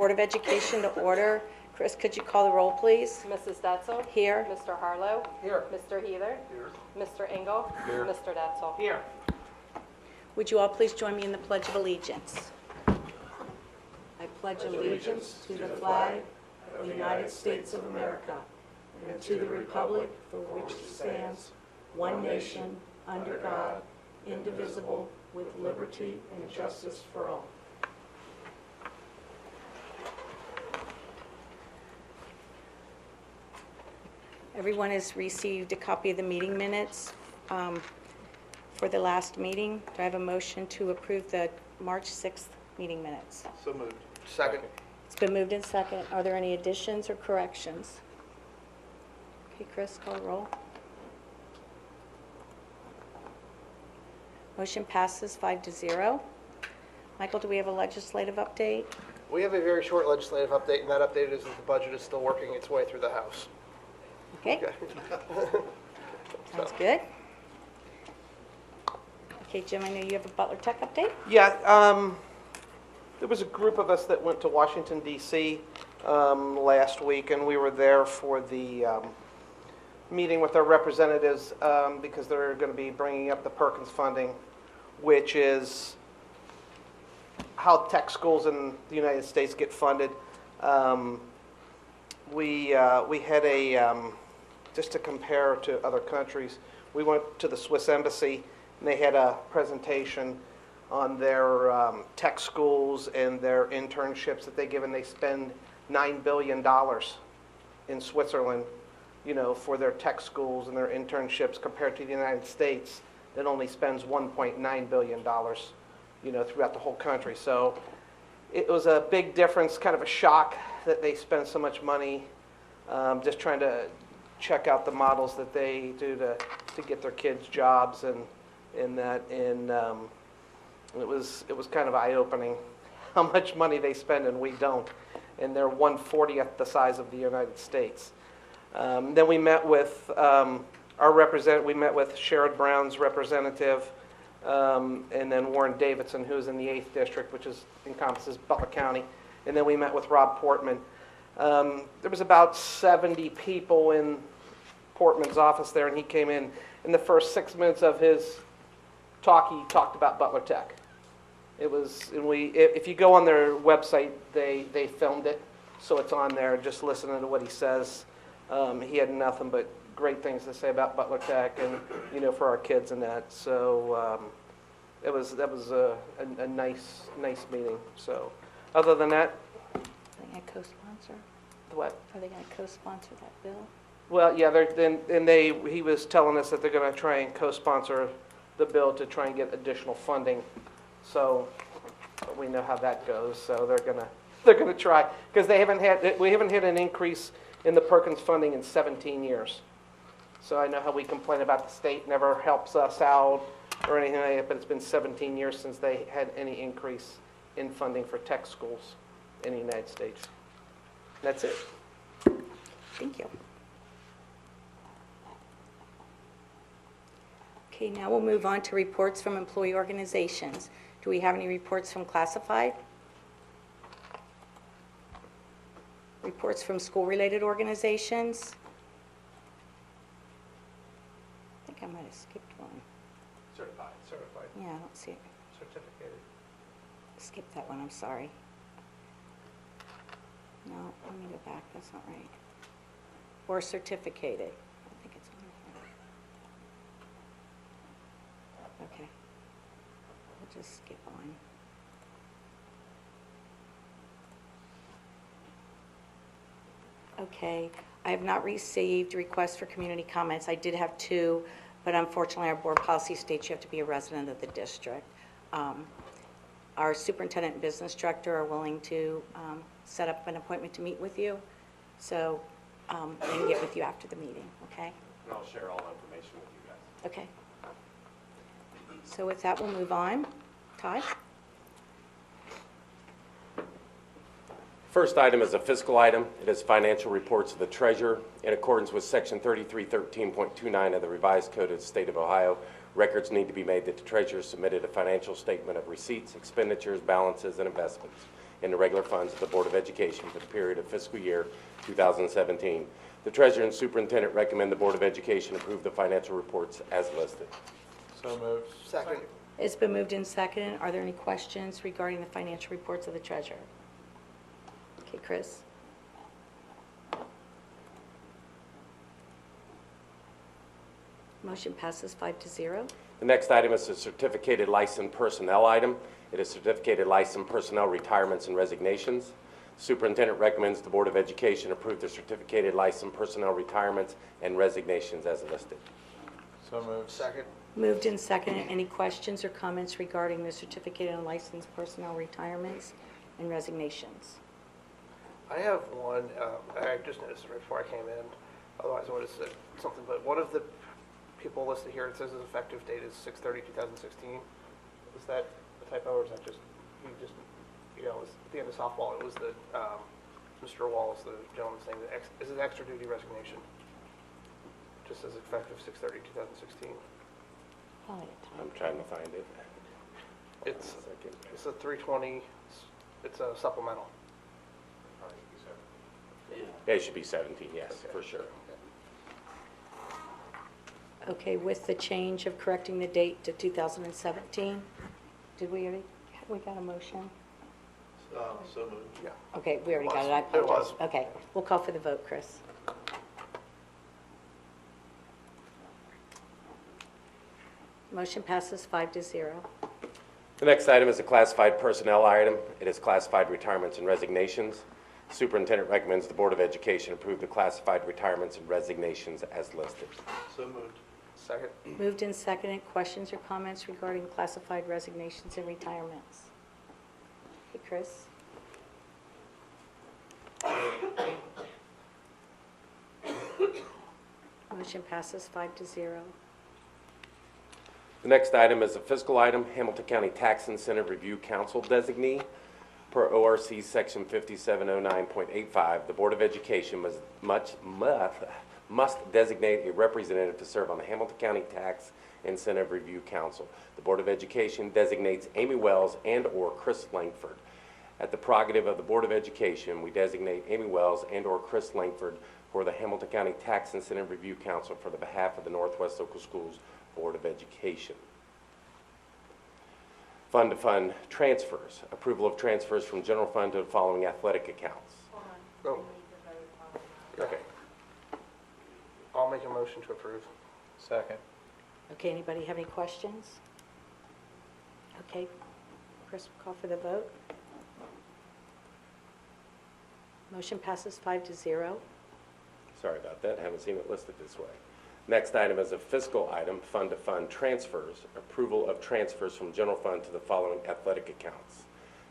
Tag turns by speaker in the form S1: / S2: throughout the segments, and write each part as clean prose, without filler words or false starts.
S1: Board of Education to order. Chris, could you call the roll, please?
S2: Mrs. Detzel?
S1: Here.
S2: Mr. Harlow?
S3: Here.
S2: Mr. Heather?
S3: Here.
S2: Mr. Engel?
S3: Here.
S2: Mr. Detzel?
S3: Here.
S1: Would you all please join me in the Pledge of Allegiance? I pledge allegiance to the flag of the United States of America and to the republic for which it stands, one nation, under God, indivisible, with liberty and justice for all. Everyone has received a copy of the meeting minutes for the last meeting. Do I have a motion to approve the March 6th meeting minutes?
S3: So moved. Second.
S1: It's been moved in second. Are there any additions or corrections? Okay, Chris, call roll. Motion passes 5-0. Michael, do we have a legislative update?
S4: We have a very short legislative update, and that update is that the budget is still working its way through the House.
S1: Okay, sounds good. Okay, Jim, I know you have a Butler Tech update?
S5: Yeah, there was a group of us that went to Washington, D.C. Last week, and we were there for the meeting with our representatives because they're going to be bringing up the Perkins funding, which is how tech schools in the United States get funded. We had a, just to compare to other countries, we went to the Swiss Embassy, and they had a presentation on their tech schools and their internships that they give, and they spend $9 billion in Switzerland, you know, for their tech schools and their internships, compared to the United States that only spends $1.9 billion, you know, throughout the whole country. So it was a big difference, kind of a shock that they spend so much money just trying to check out the models that they do to get their kids jobs and it was kind of eye-opening how much money they spend and we don't, and they're 1/40th the size of the United States. Then we met with we met with Sherrod Brown's representative, and then Warren Davidson, who's in the 8th District, which encompasses Butler County, and then we met with Rob Portman. There was about 70 people in Portman's office there, and he came in the first 6 minutes of his talk, he talked about Butler Tech. It was, and if you go on their website, they filmed it, so it's on there. Just listening to what he says. He had nothing but great things to say about Butler Tech, and you know, for our kids and that. So that was a nice meeting. So other than that,
S1: Are they going to co-sponsor?
S5: what?
S1: Are they going to co-sponsor that bill?
S5: Well, yeah, he was telling us that they're going to try and co-sponsor the bill to try and get additional funding. So we know how that goes. So they're gonna try, because we haven't had an increase in the Perkins funding in 17 years. So I know how we complain about the state never helps us out or anything like that, but it's been 17 years since they had any increase in funding for tech schools in the United States. That's it.
S1: Thank you. Okay, now we'll move on to reports from employee organizations. Do we have any reports from classified? Reports from school-related organizations? I think I might have skipped one.
S3: Certified.
S1: Yeah, I don't see it.
S3: Certificated.
S1: Skip that one, I'm sorry. No, let me go back, that's not right. Or certificated. I think it's on here. Okay. We'll just skip on. Okay, I have not received requests for community comments. I did have 2, but unfortunately our board policy states you have to be a resident of the district. Our superintendent and business director are willing to set up an appointment to meet with you, so they can get with you after the meeting, okay?
S3: And I'll share all the information with you guys.
S1: Okay. So with that, we'll move on. Todd?
S6: First item is a fiscal item. It is financial reports of the treasurer. In accordance with Section 3313.29 of the revised code of the state of Ohio, records need to be made that the treasurer submitted a financial statement of receipts, expenditures, balances, and investments in the regular funds of the Board of Education for the period of fiscal year 2017. The Treasurer and Superintendent recommend the Board of Education approve the financial reports as listed.
S3: So moved.
S4: Second.
S1: It's been moved and seconded. Are there any questions regarding the financial reports of the treasurer? Okay, Chris? Motion passes 5-0.
S6: The next item is a certificated licensed personnel item. It is certificated licensed personnel retirements and resignations. Superintendent recommends the Board of Education approve the certificated licensed personnel retirements and resignations as listed.
S3: So moved.
S4: Second.
S1: Moved and seconded. Any questions or comments regarding the certificated and licensed personnel retirements and resignations?
S4: I have one, I just noticed it right before I came in, otherwise I would have said something, but one of the people listed here, it says his effective date is 6/30/2016. Is that a typo, or is that just, it was at the end of softball, it was the, Mr. Wallace, the gentleman's name, is his extra duty resignation? Just says effective 6/30/2016.
S6: I'm trying to find it.
S4: It's,
S6: One second.
S4: it's a 320, it's a supplemental.
S6: Yeah, it should be 17, yes, for sure.
S1: Okay, with the change of correcting the date to 2017, did we already, we got a motion?
S3: So moved.
S4: Yeah.
S1: Okay, we already got it, I
S4: It
S1: apologize.
S4: was.
S1: Okay, we'll call for the vote, Chris. Motion passes 5-0.
S6: The next item is a classified personnel item. It is classified retirements and resignations. Superintendent recommends the Board of Education approve the classified retirements and resignations as listed.
S3: So moved.
S4: Second.
S1: Moved and seconded. Questions or comments regarding classified resignations and retirements? Hey, Chris? Motion passes 5-0.
S6: The next item is a fiscal item, Hamilton County Tax Incentive Review Council designee. Per ORC Section 5709.85, the Board of Education must designate a representative to serve on the Hamilton County Tax Incentive Review Council. The Board of Education designates Amy Wells and/or Chris Langford. At the prerogative of the Board of Education, we designate Amy Wells and/or Chris Langford for the Hamilton County Tax Incentive Review Council for the behalf of the Northwest Local Schools Board of Education. Fund-to-fund transfers. Approval of transfers from general fund to the following athletic accounts.
S4: Oh. Okay. I'll make a motion to approve.
S3: Second.
S1: Okay, anybody have any questions? Okay, Chris, call for the vote. Motion passes 5-0.
S6: Sorry about that, I haven't seen it listed this way. Next item is a fiscal item, fund-to-fund transfers. Approval of transfers from general fund to the following athletic accounts.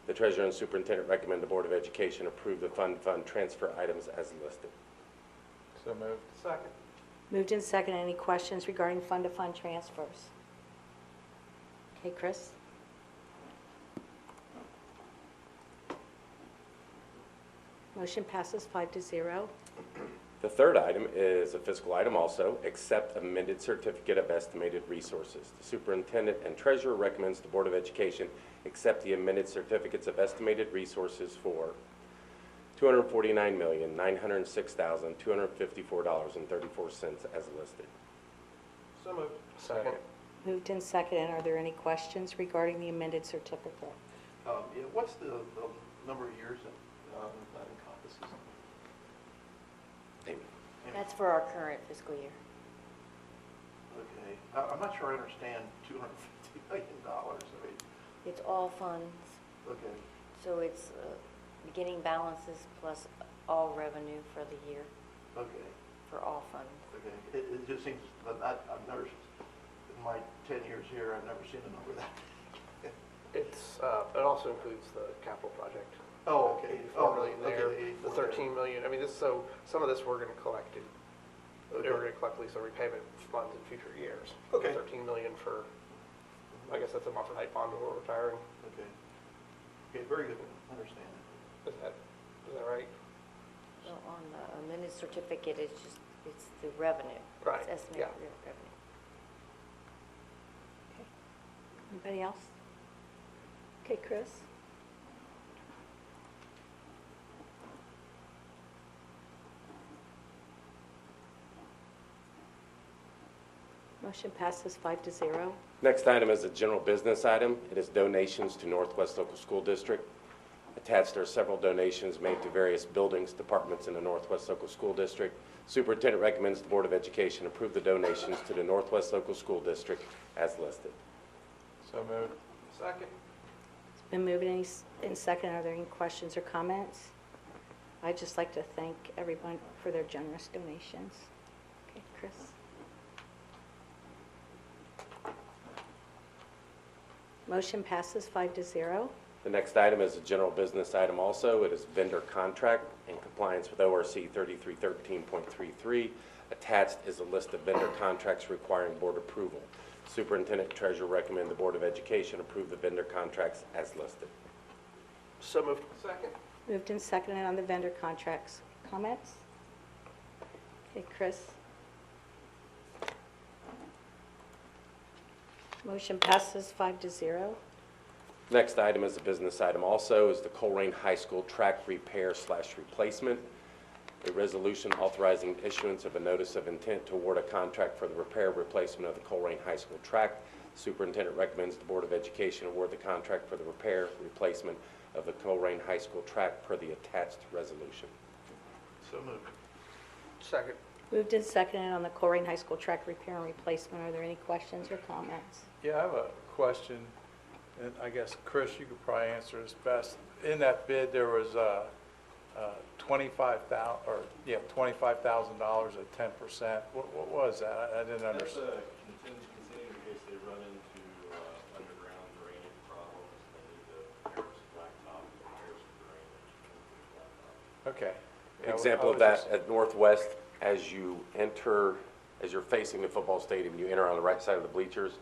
S6: The Treasurer and Superintendent recommend the Board of Education approve the fund-to-fund transfer items as listed.
S3: So moved.
S4: Second.
S1: Moved and seconded. Any questions regarding fund-to-fund transfers? Okay, Chris? Motion passes 5-0.
S6: The third item is a fiscal item also, accept amended certificate of estimated resources. The Superintendent and Treasurer recommends the Board of Education accept the amended certificates of estimated resources for $249,906,254.34 as listed.
S4: So moved. Second.
S1: Moved and seconded. Are there any questions regarding the amended certificate?
S7: Yeah, what's the number of years that encompasses?
S6: Amy.
S8: That's for our current fiscal year.
S7: Okay, I'm not sure I understand $250 million. I mean,
S8: It's all funds,
S7: okay,
S8: so it's beginning balances plus all revenue for the year,
S7: okay,
S8: for all funds.
S7: okay. It just seems, I've never, in my 10 years here, I've never seen a number that.
S4: It's, it also includes the capital project.
S7: Oh, okay.
S4: 4 million there,
S7: Okay,
S4: the 13 million, I mean, this, so, some of this we're gonna collect it.
S7: Okay.
S4: We're gonna collect lease and repayment funds in future years.
S7: Okay.
S4: 13 million for, I guess that's a Monterey bond we're retiring,
S7: Okay. Okay, very good, understand.
S4: is that right?
S8: So on the amended certificate, it's the revenue.
S4: Right,
S8: It's estimated
S4: yeah.
S8: revenue.
S1: Anybody else? Okay, Chris? Motion passes 5-0.
S6: Next item is a general business item. It is donations to Northwest Local School District. Attached are several donations made to various buildings, departments in the Northwest Local School District. Superintendent recommends the Board of Education approve the donations to the Northwest Local School District as listed.
S3: So moved.
S4: Second.
S1: It's been moved and second. Are there any questions or comments? I'd just like to thank everyone for their generous donations. Okay, Chris? Motion passes 5-0.
S6: The next item is a general business item also. It is vendor contract in compliance with ORC 3313.33. Attached is a list of vendor contracts requiring board approval. Superintendent and Treasurer recommend the Board of Education approve the vendor contracts as listed.
S4: So moved. Second.
S1: Moved and seconded on the vendor contracts. Comments? Okay, Chris? Motion passes 5-0.
S6: Next item is a business item also, is the Colerain High School track repair/replacement. A resolution authorizing issuance of a notice of intent to award a contract for the repair replacement of the Colerain High School track. Superintendent recommends the Board of Education award the contract for the repair replacement of the Colerain High School track per the attached resolution.
S3: So moved.
S4: Second.
S1: Moved and seconded on the Colerain High School track repair and replacement. Are there any questions or comments?
S3: Yeah, I have a question, and I guess, Chris, you could probably answer this best. In that bid, there was $25,000 at 10%. What was that? I didn't
S9: That's
S3: understand.
S9: a contingency in case they run into underground drainage problems. They need to repair some blacktop, repair some drainage. Blacktop.
S3: Okay. Yeah,
S6: Example
S3: I
S6: of
S3: was
S6: that
S3: just-
S6: at Northwest, as you're facing the football stadium, you enter on the right side of the bleachers.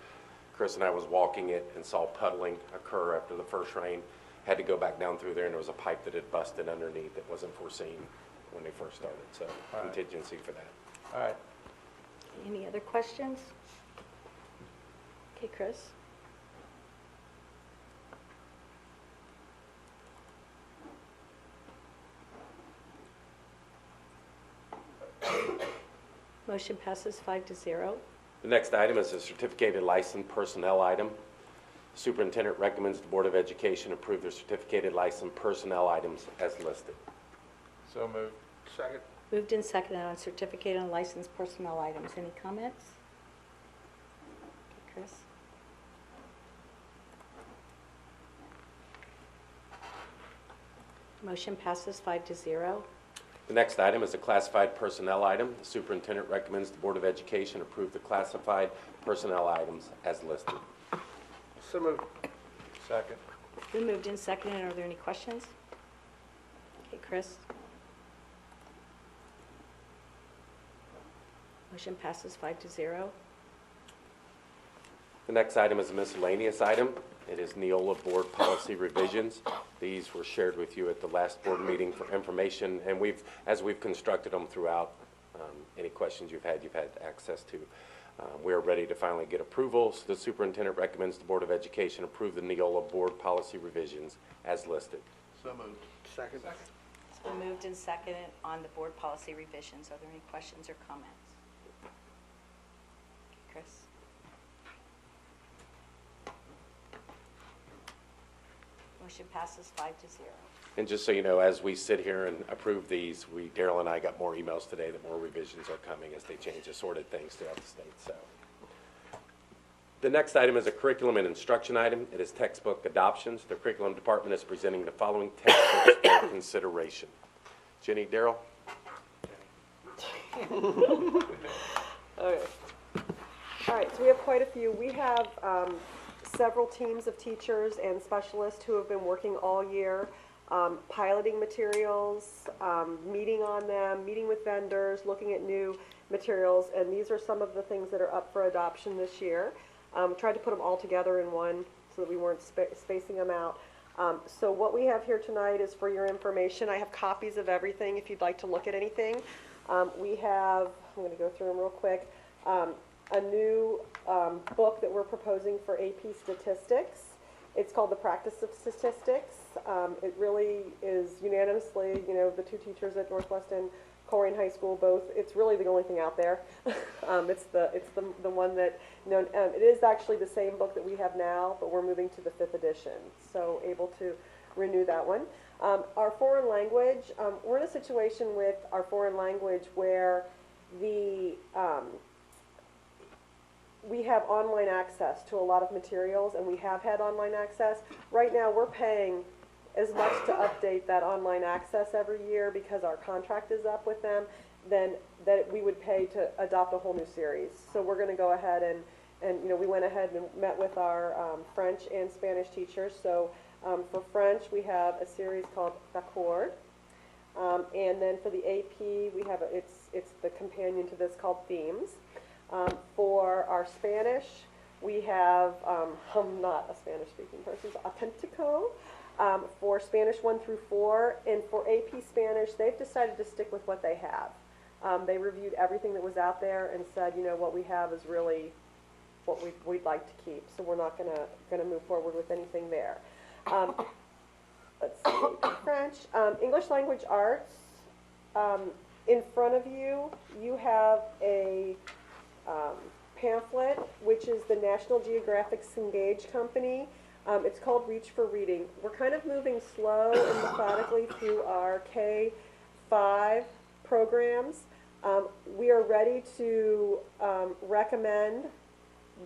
S6: Chris and I was walking it and saw puddling occur after the first rain. Had to go back down through there, and there was a pipe that had busted underneath that wasn't foreseen when they first started, so
S3: All right.
S6: contingency for that.
S3: All right.
S1: Any other questions? Okay, Chris? Motion passes 5-0.
S6: The next item is a certificated licensed personnel item. Superintendent recommends the Board of Education approve their certificated licensed personnel items as listed.
S3: So moved.
S4: Second.
S1: Moved and seconded on certificated and licensed personnel items. Any comments? Okay, Chris? Motion passes 5-0.
S6: The next item is a classified personnel item. The superintendent recommends the Board of Education approve the classified personnel items as listed.
S4: So moved.
S3: Second.
S1: Been moved and seconded. Are there any questions? Okay, Chris? Motion passes 5-0.
S6: The next item is a miscellaneous item. It is Neola Board Policy Revisions. These were shared with you at the last board meeting for information, and as we've constructed them throughout, any questions you've had access to. We are ready to finally get approval, so the superintendent recommends the Board of Education approve the Neola Board Policy Revisions as listed.
S7: So moved.
S4: Second.
S1: It's been moved and seconded on the board policy revisions. Are there any questions or comments? Okay, Chris? Motion passes 5-0.
S6: And just so you know, as we sit here and approve these, Daryl and I got more emails today that more revisions are coming as they change assorted things throughout the state, so. The next item is a curriculum and instruction item. It is textbook adoptions. The curriculum department is presenting the following textbooks for consideration. Jenny, Daryl?
S10: Okay. All right, so we have quite a few. We have several teams of teachers and specialists who have been working all year, piloting materials, meeting on them, meeting with vendors, looking at new materials, and these are some of the things that are up for adoption this year. Tried to put them all together in one so that we weren't spacing them out. So what we have here tonight is for your information. I have copies of everything if you'd like to look at anything. We have, I'm going to go through them real quick, a new book that we're proposing for AP Statistics. It's called The Practice of Statistics. It really is unanimously, the two teachers at Northwestern Coleraine High School, both, it's really the only thing out there. It's the one that, it is actually the same book that we have now, but we're moving to the 5th edition, so able to renew that one. Our foreign language, we're in a situation with our foreign language where we have online access to a lot of materials, and we have had online access. Right now, we're paying as much to update that online access every year because our contract is up with them, than that we would pay to adopt a whole new series. So we're going to go ahead and we went ahead and met with our French and Spanish teachers. So for French, we have a series called D'accord. And then for the AP, we have it's the companion to this called Themes. For our Spanish, we have, I'm not a Spanish-speaking person, so Autentico. For Spanish 1 through 4, and for AP Spanish, they've decided to stick with what they have. They reviewed everything that was out there and said, what we have is really what we'd like to keep. So we're not gonna move forward with anything there. Let's see, French, English language arts. In front of you, you have a pamphlet, which is the National Geographic Cengage Company. It's called Reach for Reading. We're kind of moving slow and methodically through our K-5 programs. We are ready to recommend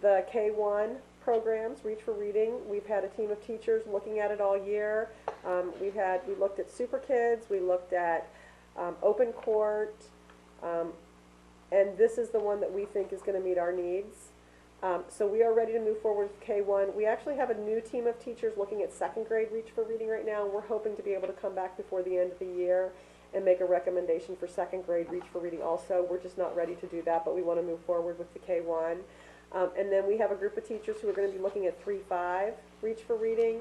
S10: the K-1 programs, Reach for Reading. We've had a team of teachers looking at it all year. We looked at Super Kids, we looked at Open Court, and this is the one that we think is going to meet our needs. So we are ready to move forward with K-1. We actually have a new team of teachers looking at 2nd grade Reach for Reading right now, and we're hoping to be able to come back before the end of the year and make a recommendation for 2nd grade Reach for Reading also. We're just not ready to do that, but we want to move forward with the K-1. And then we have a group of teachers who are going to be looking at 3-5 Reach for Reading.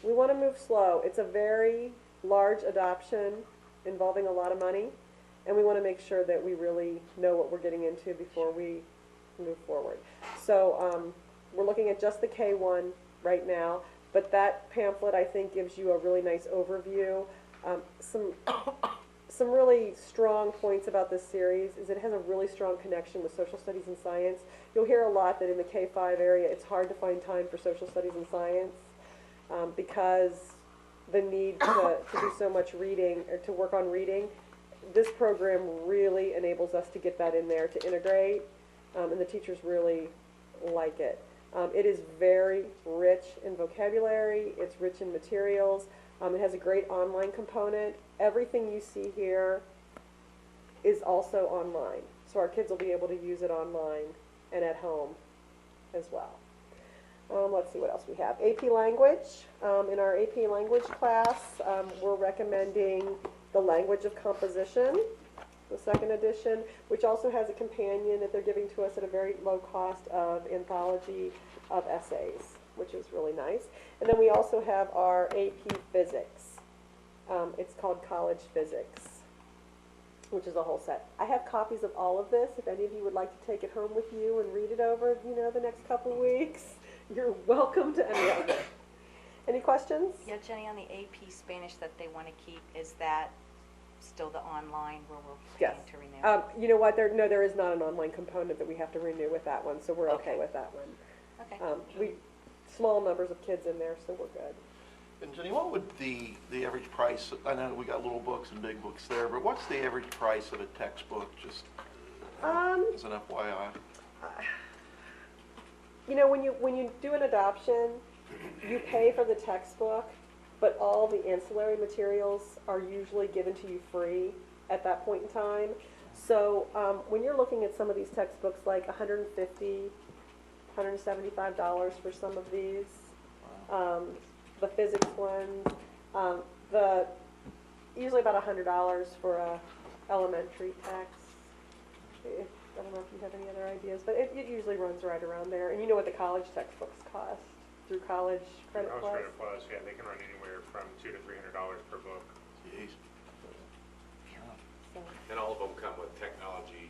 S10: We want to move slow. It's a very large adoption involving a lot of money, and we want to make sure that we really know what we're getting into before we move forward. So we're looking at just the K-1 right now, but that pamphlet I think gives you a really nice overview. Some really strong points about this series is it has a really strong connection with social studies and science. You'll hear a lot that in the K-5 area it's hard to find time for social studies and science because the need to do so much reading or to work on reading. This program really enables us to get that in there to integrate, and the teachers really like it. It is very rich in vocabulary, it's rich in materials, it has a great online component. Everything you see here is also online, so our kids will be able to use it online and at home as well. Let's see what else we have. AP Language. In our AP Language class, we're recommending The Language of Composition, the 2nd edition, which also has a companion that they're giving to us at a very low cost of anthology of essays, which is really nice. And then we also have our AP Physics. It's called College Physics, which is a whole set. I have copies of all of this. If any of you would like to take it home with you and read it over, the next couple weeks, you're welcome to any of it. Any questions?
S1: Yeah, Jenny, on the AP Spanish that they want to keep, is that still the online where we're
S10: Yes.
S1: planning to renew?
S10: You know what? There is not an online component that we have to renew with that one, so we're okay
S1: Okay.
S10: with that one.
S1: Okay.
S10: Small numbers of kids in there, so we're good.
S7: And Jenny, what would the average price, I know we got little books and big books there, but what's the average price of a textbook, just as an FYI?
S10: When you do an adoption, you pay for the textbook, but all the ancillary materials are usually given to you free at that point in time. So when you're looking at some of these textbooks, like $150, $175 for some of these, the physics ones, usually about $100 for a elementary text. I don't know if you have any other ideas, but it usually runs right around there. And you know what the college textbooks cost through College Credit
S9: College
S10: Plus?
S9: Credit Plus, yeah, they can run anywhere from $200 to $300 per book.
S7: Jeez.
S6: And all of them come with technology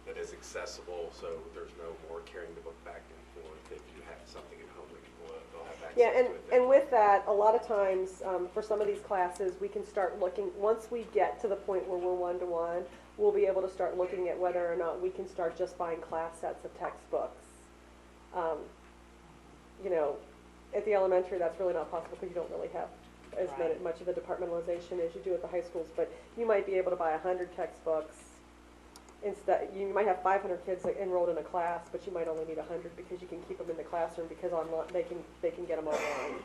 S6: that is accessible, so there's no more carrying the book back and forth. If you have something at home, they'll have
S11: access
S10: Yeah,
S11: to it.
S10: and with that, a lot of times, for some of these classes, we can start looking, once we get to the point where we're one-to-one, we'll be able to start looking at whether or not we can start just buying class sets of textbooks. You know, at the elementary, that's really not possible because you don't really have as
S1: Right.
S10: much of a departmentalization as you do at the high schools, but you might be able to buy 100 textbooks. Instead, you might have 500 kids enrolled in a class, but you might only need 100 because you can keep them in the classroom because online they can get them online.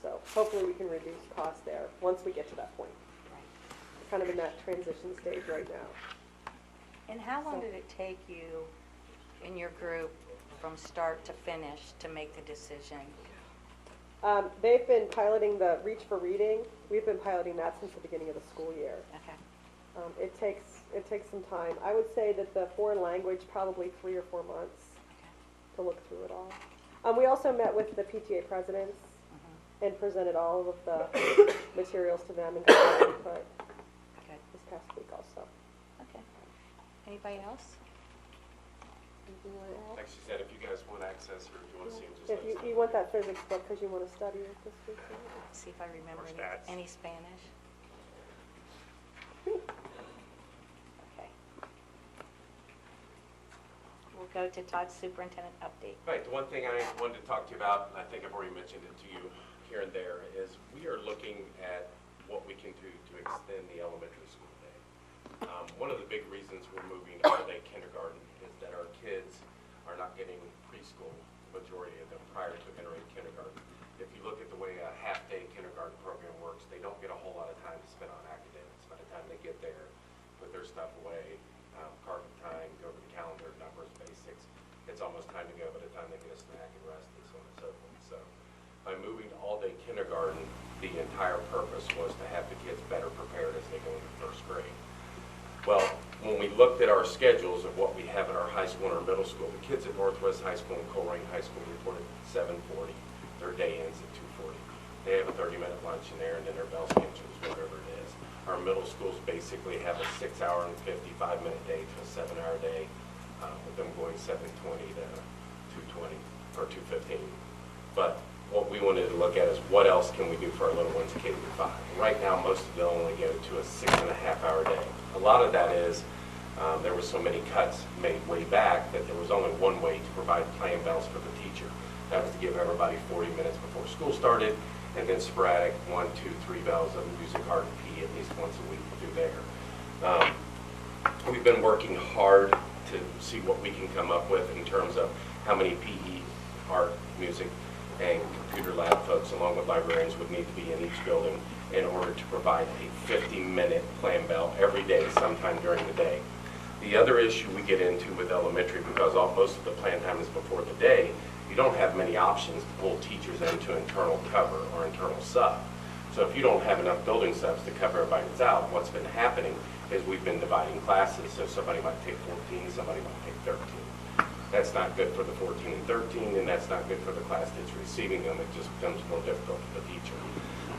S10: So hopefully we can reduce costs there once we get to that point. We're kind of in that transition stage right now.
S1: And how long did it take you in your group from start to finish to make the decision?
S10: They've been piloting the Reach for Reading. We've been piloting that since the beginning of the school year.
S1: Okay.
S10: It takes some time. I would say that the foreign language, probably 3 or 4 months to look through it all. We also met with the PTA presidents and presented all of the materials to them and got their input
S1: Good.
S10: this past week also.
S1: Okay. Anybody else?
S10: Anything you wanna add?
S11: Like she said, if you guys want access or if you want to see them, just
S10: If
S11: let us know.
S10: you want that physics book because you want to study it this week.
S1: See if I remember
S11: Or stats.
S1: any Spanish. Okay. We'll go to Todd's superintendent update.
S6: Right, the one thing I wanted to talk to you about, and I think I've already mentioned it to you here and there, is we are looking at what we can do to extend the elementary school day. One of the big reasons we're moving to all-day kindergarten is that our kids are not getting preschool, the majority of them, prior to entering kindergarten. If you look at the way a half-day kindergarten program works, they don't get a whole lot of time to spend on academics. By the time they get there, put their stuff away, carve time, go over the calendar, numbers, basics, it's almost time to go by the time they get a snack and rest and so on and so forth. So by moving to all-day kindergarten, the entire purpose was to have the kids better prepared as they go into first grade. Well, when we looked at our schedules of what we have at our high school and our middle school, the kids at Northwest High School and Colerain High School reported 7:40. Their day ends at 2:40. They have a 30-minute lunch in there and then their bell schedules, whatever it is. Our middle schools basically have a 6-hour and 55-minute day to a 7-hour day, with them going 7:20 to 2:20 or 2:15. But what we wanted to look at is what else can we do for our little ones K through 5. Right now, most of them only go to a 6.5-hour day. A lot of that is there were so many cuts made way back that there was only one way to provide playing bells for the teacher. That was to give everybody 40 minutes before school started, and then sporadic 1, 2, 3 bells of music, art, and PE at least once a week through there. We've been working hard to see what we can come up with in terms of how many PE, art, music, and computer lab folks, along with librarians, would need to be in each building in order to provide a 50-minute plan bell every day, sometime during the day. The other issue we get into with elementary, because most of the plan time is before the day, you don't have many options to pull teachers into internal cover or internal sub. So if you don't have enough building subs to cover everybody that's out, what's been happening is we've been dividing classes. So somebody might take 14, somebody might take 13. That's not good for the 14 and 13, and that's not good for the class that's receiving them. It just becomes more difficult for the teacher.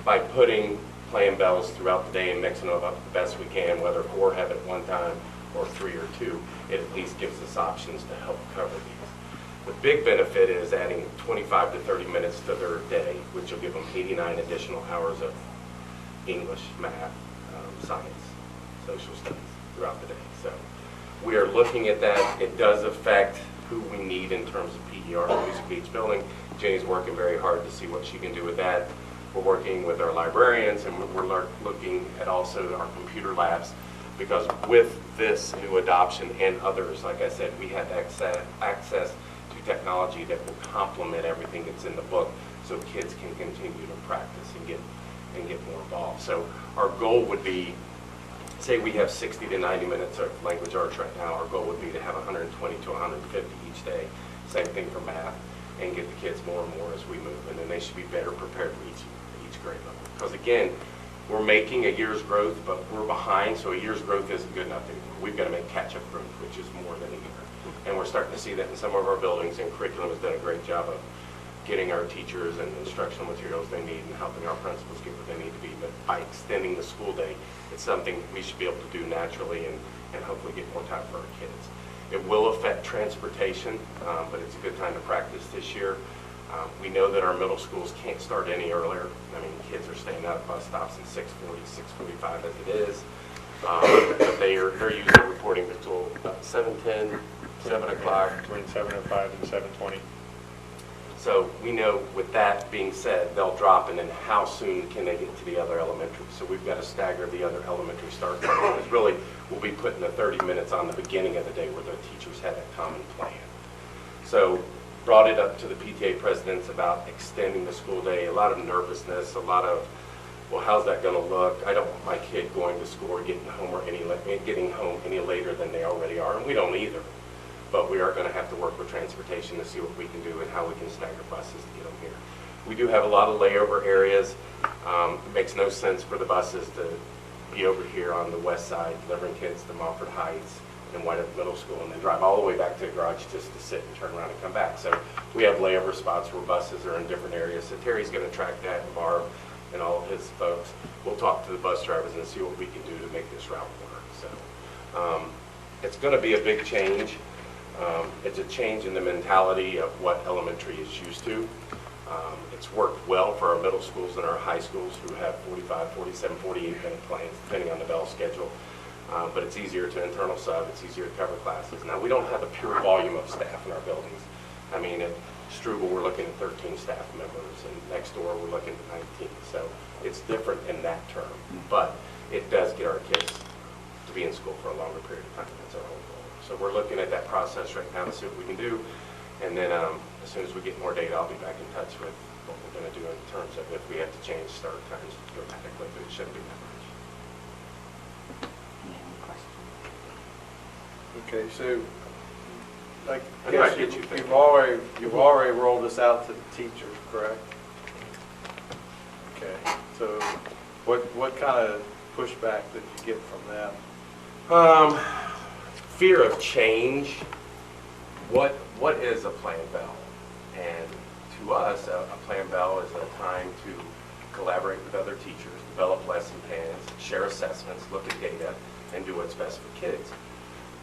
S6: By putting plan bells throughout the day and mixing them up the best we can, whether 4 have it one time or 3 or 2, it at least gives us options to help cover these. The big benefit is adding 25 to 30 minutes to their day, which will give them 89 additional hours of English, math, science, social studies throughout the day. So we are looking at that. It does affect who we need in terms of PER and music beach building. Jenny's working very hard to see what she can do with that. We're working with our librarians, and we're looking at also our computer labs, because with this new adoption and others, like I said, we have access to technology that will complement everything that's in the book, so kids can continue to practice and get more involved. So our goal would be, say we have 60 to 90 minutes of language arts right now, our goal would be to have 120 to 150 each day. Same thing for math, and get the kids more and more as we move, and then they should be better prepared for each grade level. Because again, we're making a year's growth, but we're behind, so a year's growth isn't good enough anymore. We've got to make catch-up growth, which is more than a year. And we're starting to see that in some of our buildings, and curriculum has done a great job of getting our teachers and instructional materials they need and helping our principals get what they need to be. But by extending the school day, it's something we should be able to do naturally and hopefully get more time for our kids. It will affect transportation, but it's a good time to practice this year. We know that our middle schools can't start any earlier. I mean, kids are staying out at bus stops at 6:40, 6:45 as it is. But they're usually reporting until about 7:10, 7 o'clock.
S3: Between 7 and 5 and 7:20.
S6: So we know with that being said, they'll drop, and then how soon can they get to the other elementary? So we've got to stagger the other elementary start time. Because really, we'll be putting the 30 minutes on the beginning of the day where the teachers had a common plan. So brought it up to the PTA presidents about extending the school day, a lot of nervousness, a lot of, well, how's that going to look? I don't want my kid going to school or getting home any later than they already are, and we don't either. But we are going to have to work with transportation to see what we can do and how we can stagger buses to get them here. We do have a lot of layover areas. It makes no sense for the buses to be over here on the west side delivering kids to Montford Heights and White Oak Middle School and then drive all the way back to the garage just to sit and turn around and come back. So we have layover spots where buses are in different areas. So Terry's going to track that, and Barb and all of his folks. We'll talk to the bus drivers and see what we can do to make this route work. So it's going to be a big change. It's a change in the mentality of what elementary is used to. It's worked well for our middle schools and our high schools who have 45, 47, 48-minute plans, depending on the bell schedule. But it's easier to internal sub, it's easier to cover classes. Now, we don't have a pure volume of staff in our buildings. I mean, at Struble, we're looking at 13 staff members, and next door, we're looking at 19. So it's different in that term, but it does get our kids to be in school for a longer period of time. That's our whole goal. So we're looking at that process right now to see what we can do. And then as soon as we get more data, I'll be back in touch with what we're going to do in terms of if we have to change start times dramatically, but it shouldn't be that much.
S3: Okay, so I
S6: I know I
S3: guess
S6: get you
S3: you've
S6: thinking.
S3: already rolled this out to the teachers, correct? Okay, so what kind of pushback did you get from them?
S6: Fear of change. What is a plan bell? And to us, a plan bell is a time to collaborate with other teachers, develop lesson plans, share assessments, look at data, and do what's best for kids.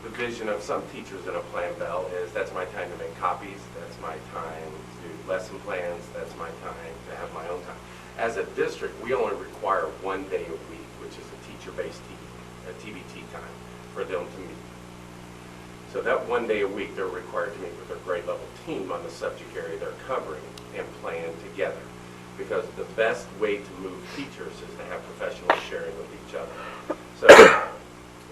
S6: The vision of some teachers in a plan bell is that's my time to make copies, that's my time to do lesson plans, that's my time to have my own time. As a district, we only require 1 day a week, which is a teacher-based TBT time for them to meet. So that 1 day a week, they're required to meet with their grade level team on the subject area they're covering and plan together. Because the best way to move teachers is to have professional sharing with each other. So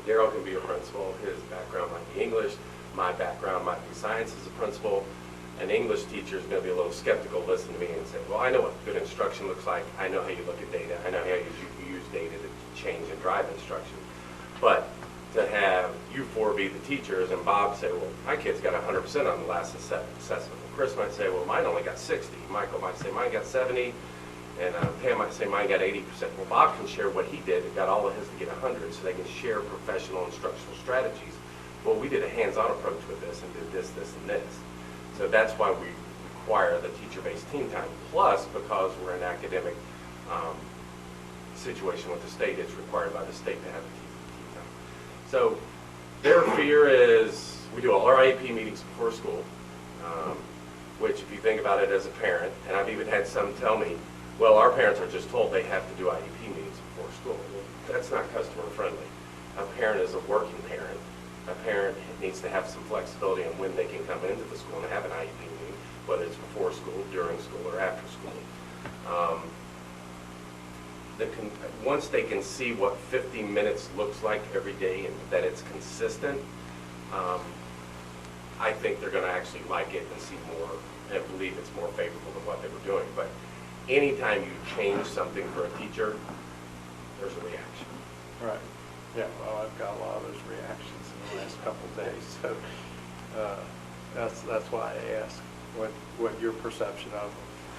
S6: Daryl can be a principal, his background might be English, my background might be science as a principal. An English teacher is going to be a little skeptical, listen to me and say, well, I know what good instruction looks like, I know how you look at data, I know how you use data to change and drive instruction. But to have you four be the teachers and Bob say, well, my kid's got 100% on the last assessment. Chris might say, well, mine only got 60. Michael might say, mine got 70. And Pam might say, mine got 80%. Well, Bob can share what he did and got all of his to get 100, so they can share professional instructional strategies. Well, we did a hands-on approach with this and did this, this, and this. So that's why we require the teacher-based team time. Plus, because we're in an academic situation with the state, it's required by the state to have a team time. So their fear is, we do all our IEP meetings before school, which if you think about it as a parent, and I've even had some tell me, well, our parents are just told they have to do IEP meetings before school. Well, that's not customer friendly. A parent is a working parent. A parent needs to have some flexibility on when they can come into the school and have an IEP meeting, whether it's before school, during school, or after school. Once they can see what 50 minutes looks like every day and that it's consistent, I think they're going to actually like it and see more and believe it's more favorable than what they were doing. But anytime you change something for a teacher, there's a reaction.
S3: Right. Yeah, well, I've got a lot of those reactions in the last couple of days, so that's why I asked what your perception of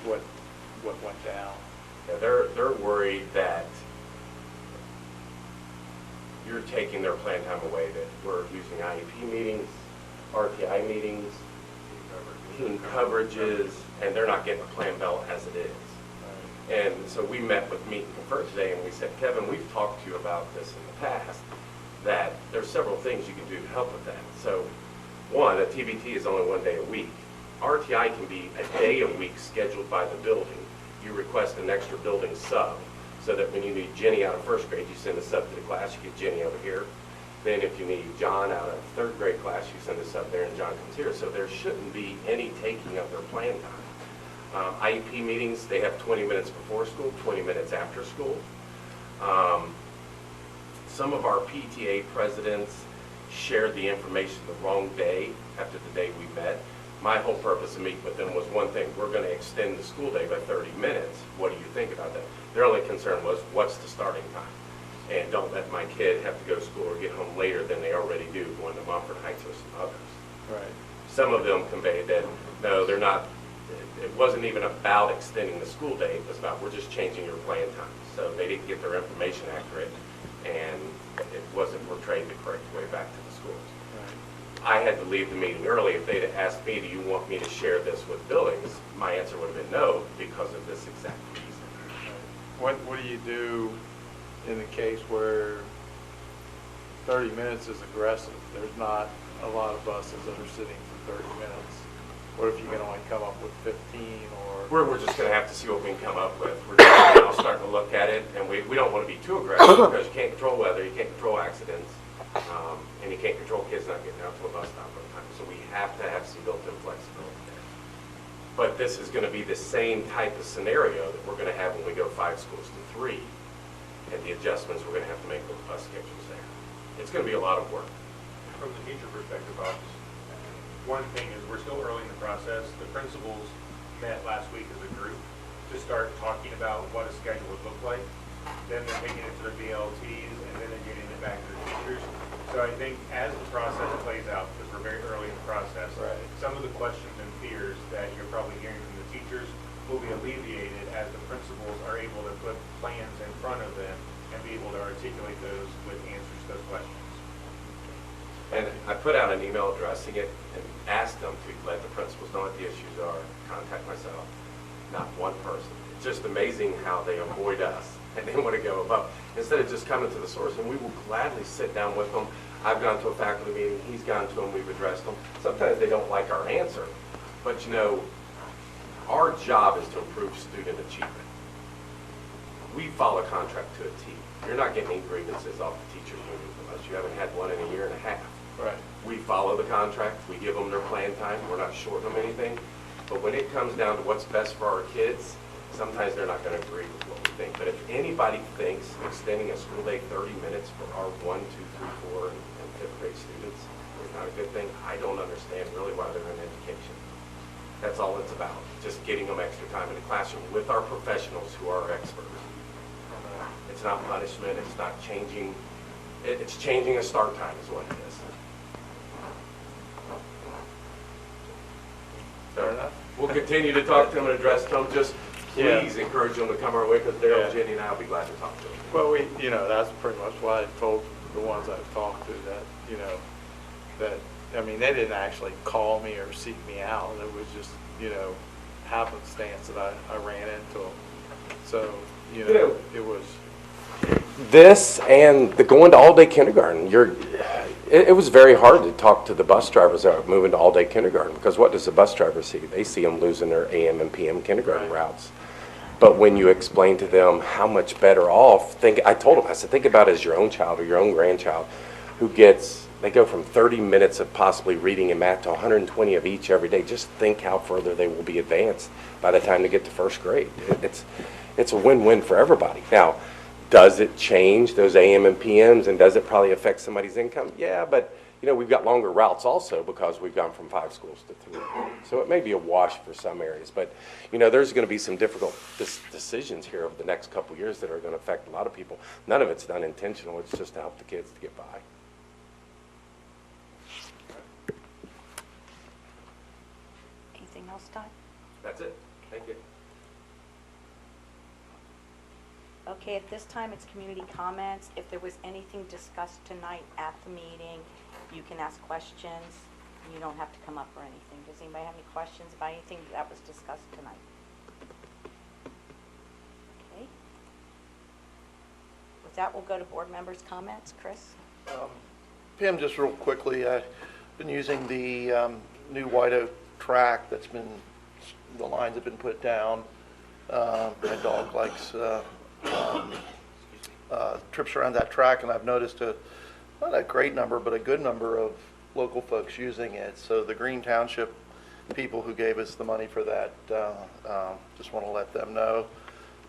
S3: what went down.
S6: Yeah, they're worried that you're taking their plan time away, that we're using IEP meetings, RTI meetings, team coverages, and they're not getting a plan bell as it is. And so we met with Meet and Confer today, and we said, Kevin, we've talked to you about this in the past, that there's several things you can do to help with that. So, one, a TBT is only 1 day a week. RTI can be a day a week scheduled by the building. You request an extra building sub, so that when you need Jenny out of first grade, you send a sub to the class, you get Jenny over here. Then if you need John out of third grade class, you send a sub there and John comes here. So there shouldn't be any taking of their plan time. IEP meetings, they have 20 minutes before school, 20 minutes after school. Some of our PTA presidents shared the information the wrong day after the day we met. My whole purpose of meeting with them was one thing: we're going to extend the school day by 30 minutes. What do you think about that? Their only concern was, what's the starting time? And don't let my kid have to go to school or get home later than they already do going to Mumford Heights or some others.
S3: Right.
S6: Some of them conveyed that, no, they're not, it wasn't even about extending the school day, it was about, we're just changing your plan time. So they didn't get their information accurate, and it wasn't portrayed the correct way back to the schools. I had to leave the meeting early. If they'd asked me, do you want me to share this with Billings, my answer would have been no, because of this exact reason.
S3: What do you do in the case where 30 minutes is aggressive? There's not a lot of buses that are sitting for 30 minutes. What if you can only come up with 15 or?
S6: We're just going to have to see what we can come up with. We're just now starting to look at it, and we don't want to be too aggressive because you can't control weather, you can't control accidents, and you can't control kids not getting out to a bus stop on time. So we have to have some built-in flexibility there. But this is going to be the same type of scenario that we're going to have when we go 5 schools to 3, and the adjustments we're going to have to make with the bus schedules there. It's going to be a lot of work.
S9: From the teacher perspective, one thing is we're still early in the process. The principals met last week as a group to start talking about what a schedule would look like. Then they're taking it to their BLTs, and then they're getting it back to the teachers. So I think as the process plays out, because we're very early in the process, some of the questions and fears that you're probably hearing from the teachers will be alleviated as the principals are able to put plans in front of them and be able to articulate those with answers to those questions.
S6: And I put out an email addressing it and asked them to let the principals know what the issues are, contact myself, not one person. It's just amazing how they avoid us and they want to go above. Instead of just coming to the source, and we will gladly sit down with them. I've gone to a faculty meeting, he's gone to them, we've addressed them. Sometimes they don't like our answer, but you know, our job is to improve student achievement. We follow contract to a T. You're not getting any grievances off the teachers union from us. You haven't had one in a year and a half.
S3: Right.
S6: We follow the contract, we give them their plan time, we're not shorting them anything. But when it comes down to what's best for our kids, sometimes they're not going to agree with what we think. But if anybody thinks extending a school day 30 minutes for our 1, 2, 3, 4, and 5th grade students is not a good thing, I don't understand really why they're in education. That's all it's about, just getting them extra time in the classroom with our professionals who are experts. It's not punishment, it's not changing, it's changing a start time is what it is.
S3: Fair enough.
S6: We'll continue to talk to them and address them. Just please encourage them to come our way, because Daryl, Jenny, and I will be glad to talk to them.
S3: Well, that's pretty much what I told the ones I've talked to, that, I mean, they didn't actually call me or seek me out. It was just, happenstance that I ran into them. So, it was.
S6: This and the going to all-day kindergarten, it was very hard to talk to the bus drivers that are moving to all-day kindergarten, because what does the bus driver see? They see them losing their AM and PM kindergarten routes. But when you explain to them how much better off, I told them, I said, think about it as your own child or your own grandchild they go from 30 minutes of possibly reading and math to 120 of each every day. Just think how further they will be advanced by the time they get to first grade. It's a win-win for everybody. Now, does it change those AM and PMs, and does it probably affect somebody's income? Yeah, but we've got longer routes also because we've gone from 5 schools to 3. So it may be a wash for some areas, but there's going to be some difficult decisions here over the next couple years that are going to affect a lot of people. None of it's done intentional. It's just to help the kids to get by.
S1: Anything else, Todd?
S6: That's it. Thank you.
S1: Okay, at this time, it's community comments. If there was anything discussed tonight at the meeting, you can ask questions. You don't have to come up or anything. Does anybody have any questions about anything that was discussed tonight? Okay. With that, we'll go to board members' comments. Chris?
S7: Pam, just real quickly, I've been using the new White Oak track that's been, the lines have been put down. My dog likes trips around that track, and I've noticed not a great number, but a good number of local folks using it. So the Green Township people who gave us the money for that, just want to let them know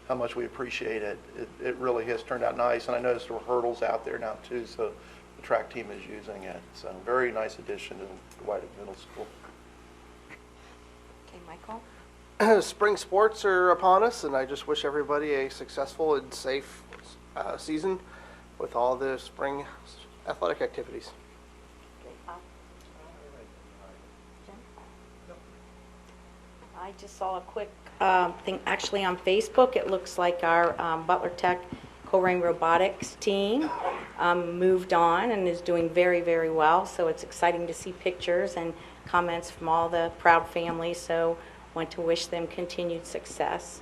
S7: how much we appreciate it. It really has turned out nice, and I noticed there were hurdles out there now too, so the track team is using it. So very nice addition to Whiting Middle School.
S1: Okay, Michael?
S4: Spring sports are upon us, and I just wish everybody a successful and safe season with all the spring athletic activities.
S1: Okay, Bob? Jen? I just saw a quick thing actually on Facebook. It looks like our Butler Tech Colerain Robotics team moved on and is doing very, very well. So it's exciting to see pictures and comments from all the proud families. So want to wish them continued success.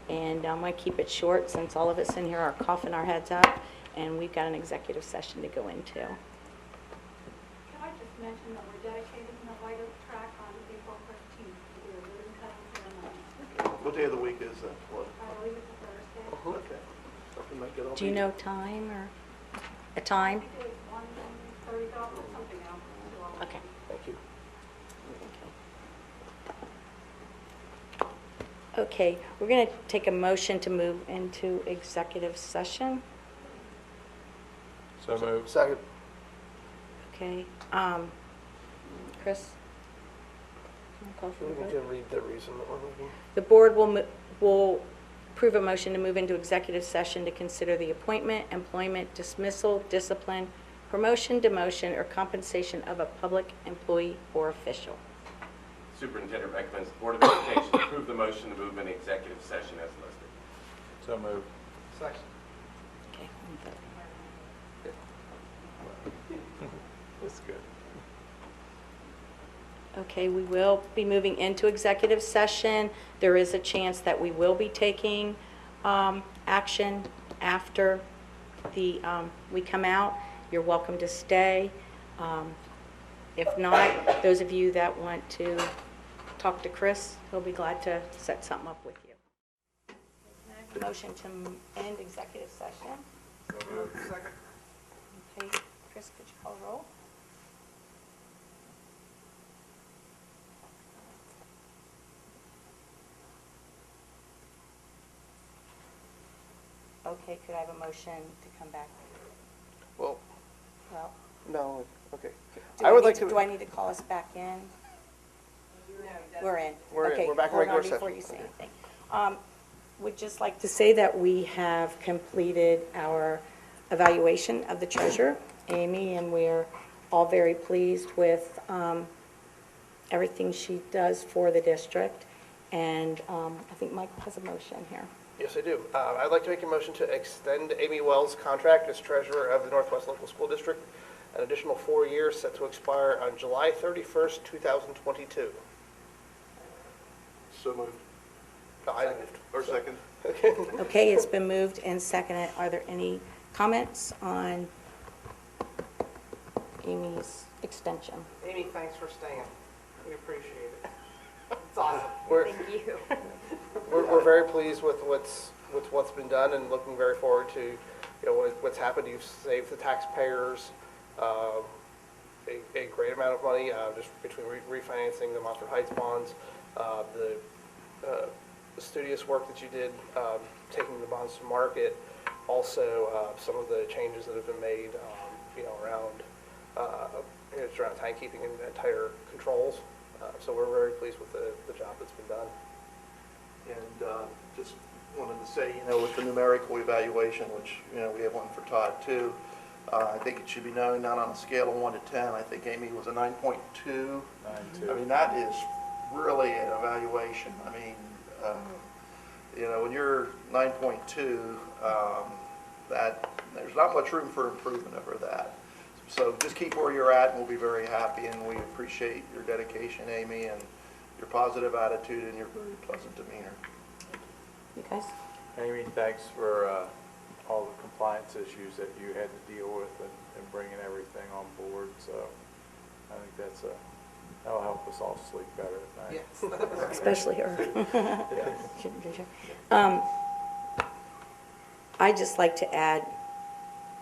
S1: And I'm going to keep it short since all of us in here are coughing our heads up, and we've got an executive session to go into.
S12: Can I just mention that we're dedicating the White Oak track on April 15th to do a ribbon cutting ceremony.
S7: What day of the week is that? What?
S12: I believe it's a Thursday.
S7: Okay. Something might get all
S1: Do you
S7: beat.
S1: know time or a time?
S12: We did 1:30, I'll put something out.
S1: Okay.
S4: Thank you.
S1: Okay, we're going to take a motion to move into executive session.
S3: So moved.
S4: Second.
S1: Okay, Chris? Can I call for the
S4: We need
S1: vote?
S4: to read the reason that we're moving.
S1: The board will approve a motion to move into executive session to consider the appointment, employment, dismissal, discipline, promotion, demotion, or compensation of a public employee or official.
S6: Superintendent recommends the Board of Education approve the motion to move into executive session as listed.
S3: So moved.
S4: Second.
S1: Okay,
S3: That's good.
S1: Okay, we will be moving into executive session. There is a chance that we will be taking action after we come out. You're welcome to stay. If not, those of you that want to talk to Chris, he'll be glad to set something up with you. Motion to end executive session.
S4: Second.
S1: Okay, Chris, could you call the roll? Okay, could I have a motion to come back?
S4: Well,
S1: Well,
S4: no, okay.
S1: do
S4: I would
S1: need
S4: like
S1: to-
S4: to.
S1: Do I need to call us back in? We're in.
S4: We're in.
S1: Okay,
S4: We're back in
S1: hold on
S4: regular
S1: before
S4: session.
S1: you say anything. Would just like to say that we have completed our evaluation of the treasurer, Amy, and we're all very pleased with everything she does for the district. And I think Michael has a motion here.
S4: Yes, I do. I'd like to make a motion to extend Amy Wells' contract as treasurer of the Northwest Local School District an additional 4 years, set to expire on July 31st, 2022.
S7: So moved.
S4: I moved.
S7: Or second.
S1: Okay, it's been moved and seconded. Are there any comments on Amy's extension?
S5: Amy, thanks for staying. We appreciate it. It's awesome.
S4: We're,
S8: Thank you.
S4: we're very pleased with what's been done and looking very forward to, what's happened. You've saved the taxpayers a great amount of money just between refinancing the Montford Heights bonds, the studious work that you did taking the bonds to market, also some of the changes that have been made, around timekeeping and tighter controls. So we're very pleased with the job that's been done.
S7: And just wanted to say, with the numerical evaluation, which, we have one for Todd too, I think it should be known, not on a scale of 1 to 10, I think Amy was a 9.2.
S3: 9.2.
S7: I mean, that is really an evaluation. I mean, when you're 9.2, that there's not much room for improvement over that. So just keep where you're at, and we'll be very happy, and we appreciate your dedication, Amy, and your positive attitude and your very pleasant demeanor.
S1: You guys?
S3: Amy, thanks for all the compliance issues that you had to deal with and bringing everything on board. So I think that's a That'll help us all sleep better at night.
S1: Especially her.
S3: Yes.
S1: I'd just like to add,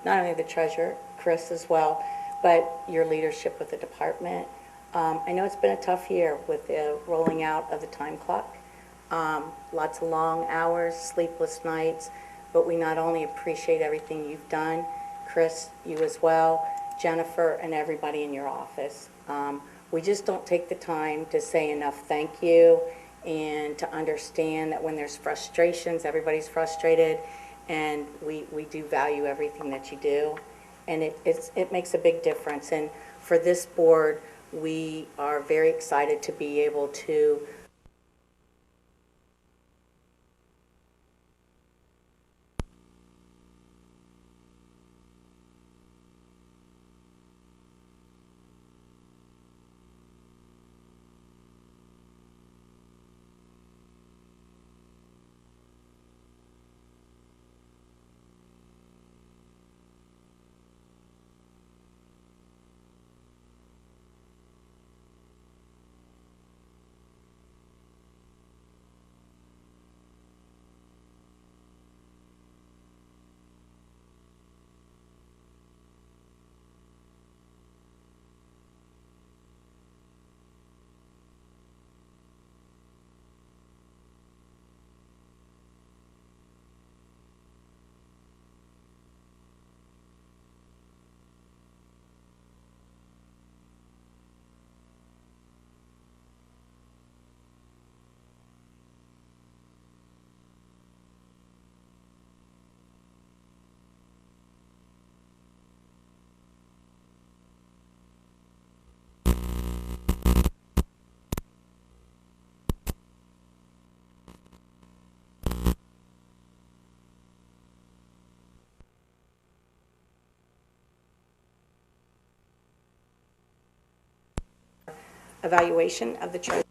S1: not only the treasurer, Chris as well, but your leadership with the department. I know it's been a tough year with the rolling out of the time clock. Lots of long hours, sleepless nights, but we not only appreciate everything you've done, Chris, you as well, Jennifer, and everybody in your office. We just don't take the time to say enough thank you and to understand that when there's frustrations, everybody's frustrated, and we do value everything that you do. And it makes a big difference. And for this board, we are very excited to be able to evaluation of the treasurer.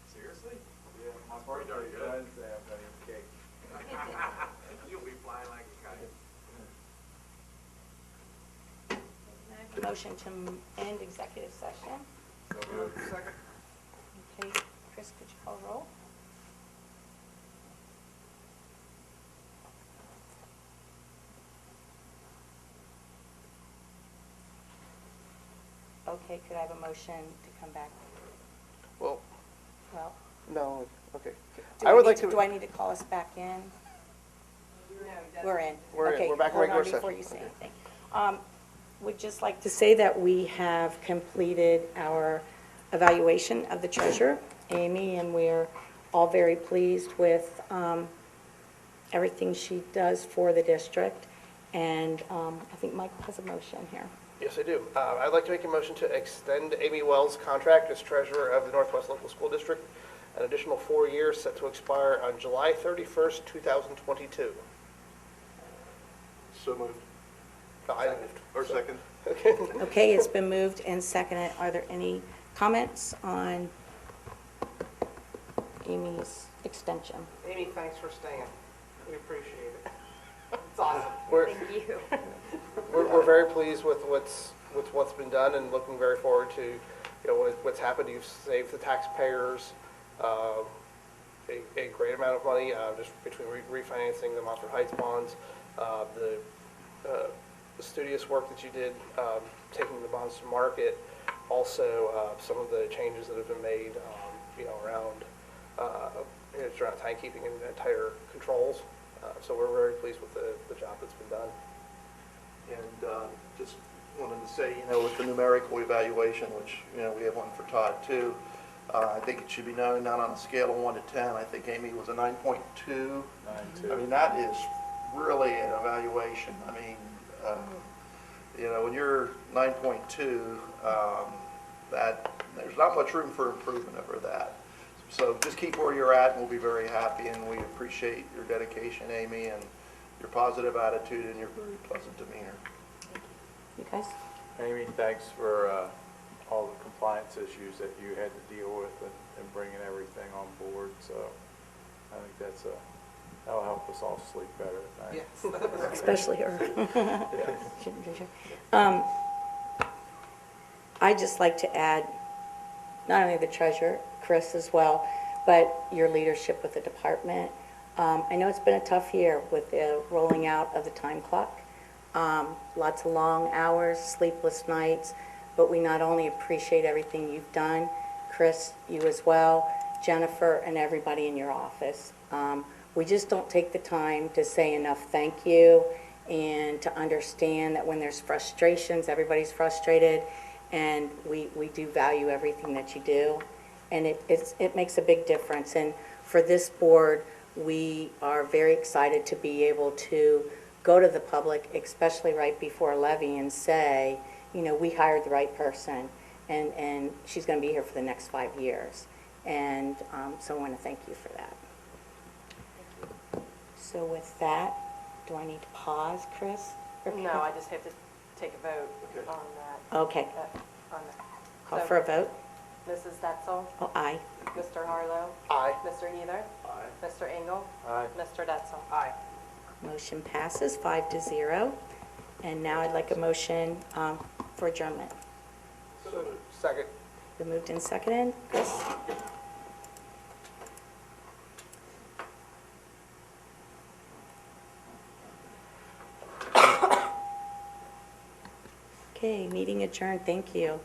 S11: Seriously? Yeah, my birthday Wednesday, I'm gonna eat cake. You'll be flying like a kite.
S1: Motion to end executive session.
S4: Second.
S1: Okay, Chris, could you call roll? Okay, could I have a motion to come back?
S4: Well,
S1: Well,
S4: no, okay.
S1: do
S4: I
S1: I
S4: would
S1: need
S4: like
S1: to,
S4: to.
S1: do I need to call us back in? We're in.
S4: We're in.
S1: Okay,
S4: We're back in
S1: hold on
S4: regular
S1: before
S4: session.
S1: you say
S4: Okay.
S1: anything. Would just like to say that we have completed our evaluation of the treasurer, Amy, and we're all very pleased with everything she does for the district. And I think Michael has a motion here.
S4: Yes, I do. I'd like to make a motion to extend Amy Wells' contract as treasurer of the Northwest Local School District an additional 4 years, set to expire on July 31st, 2022.
S7: So moved.
S4: I moved.
S7: Or second.
S4: Okay.
S1: Okay, it's been moved and seconded. Are there any comments on Amy's extension?
S5: Amy, thanks for staying. We appreciate it. It's awesome.
S4: We're,
S8: Thank you.
S4: we're very pleased with what's been done and looking very forward to, what's happened. You've saved the taxpayers a great amount of money, just between refinancing the Montford Heights bonds, the studious work that you did, taking the bonds to market, also some of the changes that have been made, around timekeeping and entire controls. So we're very pleased with the job that's been done.
S7: And just wanted to say, with the numerical evaluation, which, we have one for Todd too, I think it should be known, not on a scale of 1 to 10, I think Amy was a 9.2.
S3: 9.2.
S7: I mean, that is really an evaluation. I mean, when you're 9.2, that there's not much room for improvement over that. So just keep where you're at, and we'll be very happy, and we appreciate your dedication, Amy, and your positive attitude and your very pleasant demeanor.
S1: You guys?
S3: Amy, thanks for all the compliance issues that you had to deal with and bringing everything on board. So I think that'll help us all sleep better at night.
S1: Especially her.
S3: Yes.
S1: I'd just like to add, not only the treasurer, Chris as well, but your leadership with the department. I know it's been a tough year with the rolling out of the time clock. Lots of long hours, sleepless nights, but we not only appreciate everything you've done, Chris, you as well, Jennifer, and everybody in your office. We just don't take the time to say enough thank you and to understand that when there's frustrations, everybody's frustrated, and we do value everything that you do. And it makes a big difference. And for this board, we are very excited to be able to go to the public, especially right before a levy, and say, you know, we hired the right person, and she's going to be here for the next 5 years. And so I want to thank you for that. So with that, do I need to pause, Chris? Or
S2: No, I just have to take a vote on that.
S1: Okay.
S2: On that.
S1: Call
S2: So,
S1: for a vote.
S2: Mrs. Detzel,
S1: Oh, aye.
S2: Mr. Harlow,
S4: Aye.
S2: Mr. Heather,
S11: Aye.
S2: Mr. Engel,
S3: Aye.
S2: Mr. Detzel.
S4: Aye.
S1: Motion passes 5-0. And now I'd like a motion for adjournment.
S4: Second.
S1: Been moved and seconded. Chris? Okay, meeting adjourned. Thank you.